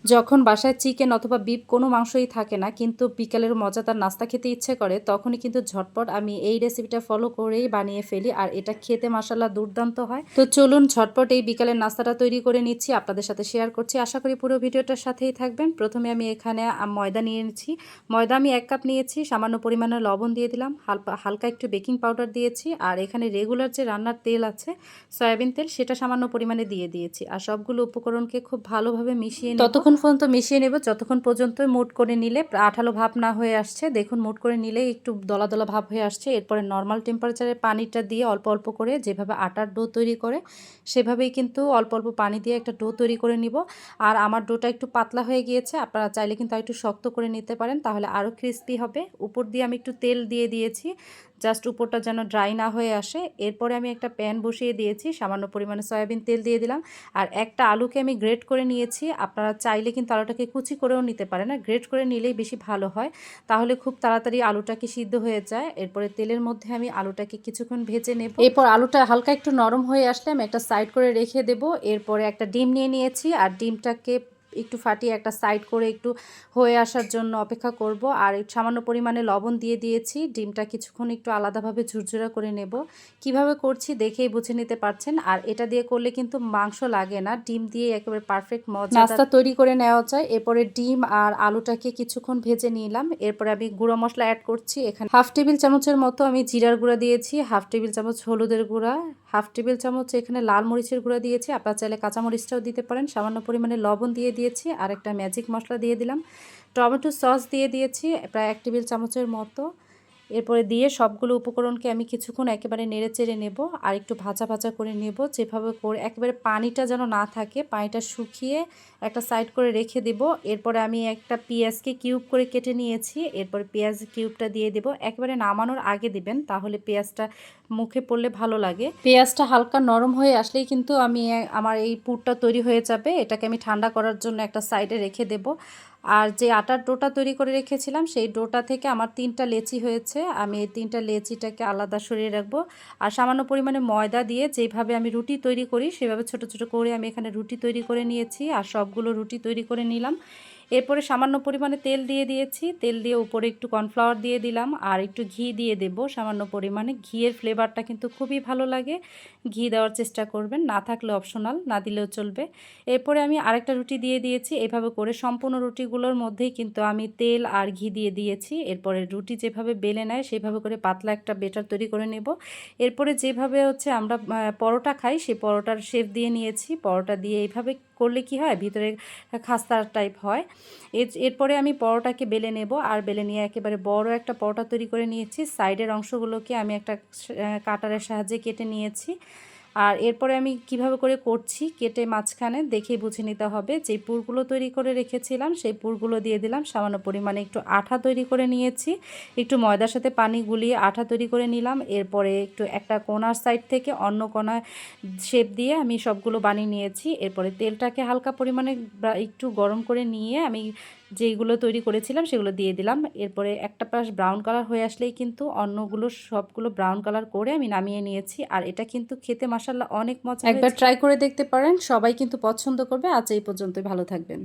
যখন বাসায় চিকেন অথবা বিফ কোনো মাংসই থাকে না কিন্তু বিকালের মজাদার নাস্তা খেতে ইচ্ছে করে তখনই কিন্তু ঝটপট আমি এই রেসিপিটা ফলো করেই বানিয়ে ফেলি আর এটা খেতে মাশাআল্লাহ দুর্দান্ত হয়। তো চলুন ঝটপট এই বিকালের নাস্তাটা তৈরি করে নিচ্ছি, আপনাদের সাথে শেয়ার করছি। আশা করি পুরো ভিডিওটার সাথেই থাকবেন। প্রথমে আমি এখানে ময়দা নিয়ে নিচ্ছি। ময়দা আমি 1 কাপ নিয়েছি, সামান্য পরিমাণে লবণ দিয়ে দিলাম, হালকা একটু বেকিং পাউডার দিয়েছি আর এখানে রেগুলার যে রান্নার তেল আছে সয়াবিন তেল সেটা সামান্য পরিমাণে দিয়ে দিয়েছি আর সবগুলো উপকরণকে খুব ভালোভাবে মিশিয়ে নেব। ততক্ষণ পর্যন্ত মিশিয়ে নেব যতক্ষণ পর্যন্ত মোট করে নিলে আঠালো ভাব না হয়ে আসছে। দেখুন মোট করে নিলেই একটু দলা দলা ভাব হয়ে আসছে। এরপরে নর্মাল টেম্পারেচারে পানিটা দিয়ে অল্প অল্প করে যেভাবে আটার ডো তৈরি করে সেভাবেই কিন্তু অল্প অল্প পানি দিয়ে একটা ডো তৈরি করে নিব। আর আমার ডোটা একটু পাতলা হয়ে গিয়েছে, আপনারা চাইলে কিন্তু একটু শক্ত করে নিতে পারেন, তাহলে আরও ক্রিস্পি হবে। উপর দিয়ে আমি একটু তেল দিয়ে দিয়েছি জাস্ট উপরটা যেন ড্রাই না হয়ে আসে। এরপরে আমি একটা প্যান বসিয়ে দিয়েছি, সামান্য পরিমাণে সয়াবিন তেল দিয়ে দিলাম আর একটা আলুকে আমি গ্রেট করে নিয়েছি। আপনারা চাইলে কিন্তু আলুটাকে কুচি করেও নিতে পারেন, না গ্রেট করে নিলেই বেশি ভালো হয়, তাহলে খুব তাড়াতাড়ি আলুটাকে সিদ্ধ হয়ে যায়। এরপরে তেলের মধ্যে আমি আলুটাকে কিছুক্ষণ ভেজে নেব। এরপর আলুটা হালকা একটু নরম হয়ে আসলে আমি একটা সাইড করে রেখে দেব। এরপরে একটা ডিম নিয়ে নিয়েছি আর ডিমটাকে একটু ফাটিয়ে একটা সাইড করে একটু হয়ে আসার জন্য অপেক্ষা করব। আর সামান্য পরিমাণে লবণ দিয়ে দিয়েছি। ডিমটা কিছুক্ষণ একটু আলাদাভাবে ঝুরঝুরা করে নেব। কিভাবে করছি দেখেই বুঝে নিতে পারছেন। আর এটা দিয়ে করলে কিন্তু মাংস লাগে না, ডিম দিয়ে একেবারে পারফেক্ট নাস্তা তৈরি করে নেওয়া যায়। এরপরে ডিম আর আলুটাকে কিছুক্ষণ ভেজে নিলাম। এরপরে আমি গুঁড়ো মশলা অ্যাড করছি। এখানে হাফ টেবিল চামচের মতো আমি জিরার গুঁড়া দিয়েছি, হাফ টেবিল চামচ হলুদের গুঁড়া, হাফ টেবিল চামচ এখানে লাল মরিচের গুঁড়া দিয়েছি, আপনারা চাইলে কাঁচা মরিচটাও দিতে পারেন। সামান্য পরিমাণে লবণ দিয়ে দিয়েছি আর একটা ম্যাজিক মশলা দিয়ে দিলাম। টমেটো সস দিয়ে দিয়েছি প্রায় 1 টেবিল চামচের মতো। এরপরে দিয়ে সবগুলো উপকরণকে আমি কিছুক্ষণ একেবারে নেড়ে চেড়ে নেব আর একটু ভাজা ভাজা করে নেব, যেভাবে করে একেবারে পানিটা যেন না থাকে, পানিটা শুকিয়ে একটা সাইড করে রেখে দেব। এরপরে আমি একটা পেঁয়াজকে কিউব করে কেটে নিয়েছি, এরপরে পেঁয়াজ কিউবটা দিয়ে দেব। একেবারে নামানোর আগে দিবেন, তাহলে পেঁয়াজটা মুখে পড়লে ভালো লাগে। পেঁয়াজটা হালকা নরম হয়ে আসলেই কিন্তু আমার এই পুরটা তৈরি হয়ে যাবে। এটাকে আমি ঠান্ডা করার জন্য একটা সাইডে রেখে দেব। আর যে আটার ডোটা তৈরি করে রেখেছিলাম সেই ডোটা থেকে আমার 3টা লেচি হয়েছে, আমি এই 3টা লেচিটাকে আলাদা সরিয়ে রাখবো। আর সামান্য পরিমাণে ময়দা দিয়ে যেভাবে আমি রুটি তৈরি করি সেভাবে ছোট ছোট করে আমি এখানে রুটি তৈরি করে নিয়েছি আর সবগুলো রুটি তৈরি করে নিলাম। এরপরে সামান্য পরিমাণে তেল দিয়ে দিয়েছি, তেল দিয়ে উপরে একটু কর্নফ্লাওয়ার দিয়ে দিলাম আর একটু ঘি দিয়ে দেব সামান্য পরিমাণে। ঘিয়ের ফ্লেভারটা কিন্তু খুবই ভালো লাগে, ঘি দেওয়ার চেষ্টা করবেন, না থাকলে অপশনাল, না দিলেও চলবে। এরপরে আমি আরেকটা রুটি দিয়ে দিয়েছি। এভাবে করে সম্পূর্ণ রুটিগুলোর মধ্যেই কিন্তু আমি তেল আর ঘি দিয়ে দিয়েছি। এরপরে রুটি যেভাবে বেলে নেয় সেভাবে করে পাতলা একটা বেটার তৈরি করে নেব। এরপরে যেভাবে হচ্ছে আমরা পরোটা খাই সেই পরোটার শেপ দিয়ে নিয়েছি। পরোটা দিয়ে এইভাবে করলে কি হয়, ভিতরে খাস্তা টাইপ হয়। এরপরে আমি পরোটাকে বেলে নেব আর বেলে নিয়ে একেবারে বড় একটা পরোটা তৈরি করে নিয়েছি। সাইডের অংশগুলোকে আমি একটা কাটারের সাহায্যে কেটে নিয়েছি। আর এরপরে আমি কিভাবে করে করছি, কেটে মাঝখানে দেখেই বুঝে নিতে হবে। যে পুরগুলো তৈরি করে রেখেছিলাম সেই পুরগুলো দিয়ে দিলাম। সামান্য পরিমাণে একটু আঠা তৈরি করে নিয়েছি, একটু ময়দার সাথে পানি গুলিয়ে আঠা তৈরি করে নিলাম। এরপরে একটু একটা কোণার সাইড থেকে অন্য কোণায় শেপ দিয়ে আমি সবগুলো বানিয়ে নিয়েছি। এরপরে তেলটাকে হালকা পরিমাণে একটু গরম করে নিয়ে আমি যেইগুলো তৈরি করেছিলাম সেগুলো দিয়ে দিলাম। এরপরে একটা পাশ ব্রাউন কালার হয়ে আসলেই কিন্তু অন্যগুলো সবগুলো ব্রাউন কালার করে আমি নামিয়ে নিয়েছি। আর এটা কিন্তু খেতে মাশাআল্লাহ অনেক মজা, একবার ট্রাই করে দেখতে পারেন, সবাই কিন্তু পছন্দ করবে। আজ এই পর্যন্তই, ভালো থাকবেন।